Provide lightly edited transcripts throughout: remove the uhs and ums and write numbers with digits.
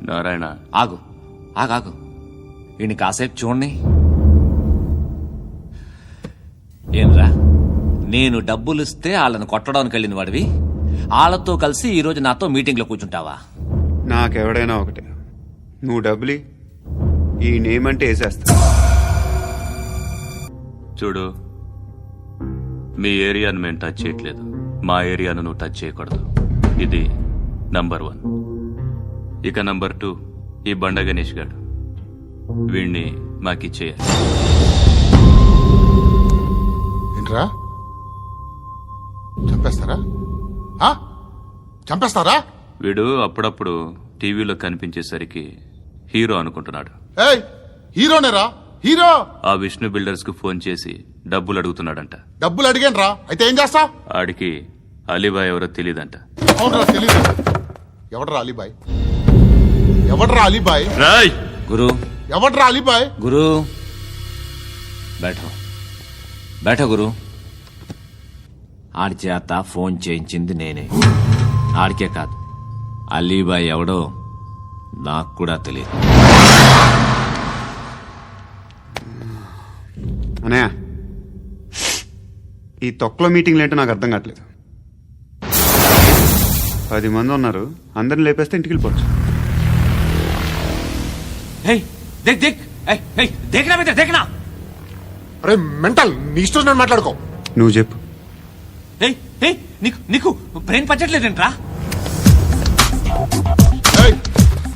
నారాయణ, ఆగు ఆగాగు, వీడిని కాసేపు చూడండి. ఏంరా, నేను డబ్బులిస్తే వాళ్ళని కొట్టడానికి వెళ్ళిన వాడివి, వాళ్ళతో కలిసి ఈ రోజు నాతో మీటింగ్ లో కూర్చుంటావా? నాకెవడైనా ఒకటే, నువ్వు డబ్బులి, ఈ నేమ్ అంటే వేసేస్తా. చూడు, మీ ఏరియాను మేము టచ్ చేయట్లేదు, మా ఏరియాను నువ్వు టచ్ చేయకూడదు. ఇది నంబర్ 1. ఇక నంబర్ 2, ఈ బండ గణేష్ గారు, వీణ్ణి మాకిచ్చేయాలి. ఏంట్రా, చంపేస్తారా? చంపేస్తారా? వీడు అప్పుడప్పుడు టీవీలో కనిపించేసరికి హీరో అనుకుంటున్నాడు. ఏయ్, హీరోనేరా, హీరో. ఆ విష్ణు బిల్డర్స్ కు ఫోన్ చేసి డబ్బులు అడుగుతున్నాడంట. డబ్బులు అడిగాను రా, అయితే ఏం చేస్తా? ఆడికి అలీబాయ్ ఎవరో తెలీదంట. అవునరా, తెలీదు. ఎవడరా అలీబాయ్? ఎవడరా అలీబాయ్? రాయ్ గురు, ఎవడరా అలీబాయ్? గురు బైఠో బైఠో గురు. ఆడి చేత ఫోన్ చేయించింది నేనే. ఆడికే కాదు, అలీబాయ్ ఎవడో నాకు కూడా తెలియదు. అనయ్య, ఈ తొక్కలో మీటింగ్లు ఏంటో నాకు అర్థం కావట్లేదు. 10 మంది ఉన్నారు, అందరిని లేపేస్తే ఇంటికి వెళ్ళిపోవచ్చు. దేక్ దేక్, దేకనా మీద దేకనా. అరే మెంటల్, నీ ఇష్టం నేను మాట్లాడుకో. నువ్వు చెప్పు. నీకు నీకు బ్రెయిన్ పచ్చట్లేదంట్రా?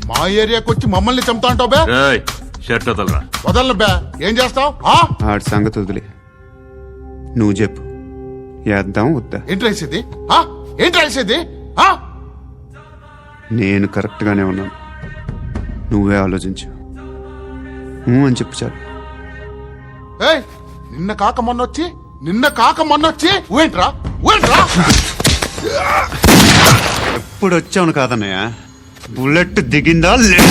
మా ఏరియాకి వచ్చి మమ్మల్ని చంపుతా అంటావు బే? రాయ్ షర్ట్ వదలరా. వదలను బే. ఏం చేస్తావు? ఆడి సంగతి వదిలే, నువ్వు చెప్పు, వేద్దాం వద్దా? ఏంటి రాసేది? ఏంటి రాసేది? నేను కరెక్ట్ గానే ఉన్నాను, నువ్వే ఆలోచించు. అని చెప్పు చాలు. ఏయ్, నిన్న కాక మొన్నొచ్చి ఊయంట్రా. ఎప్పుడు వచ్చావును కాదన్నయ్య, బుల్లెట్ దిగిందా లేదా?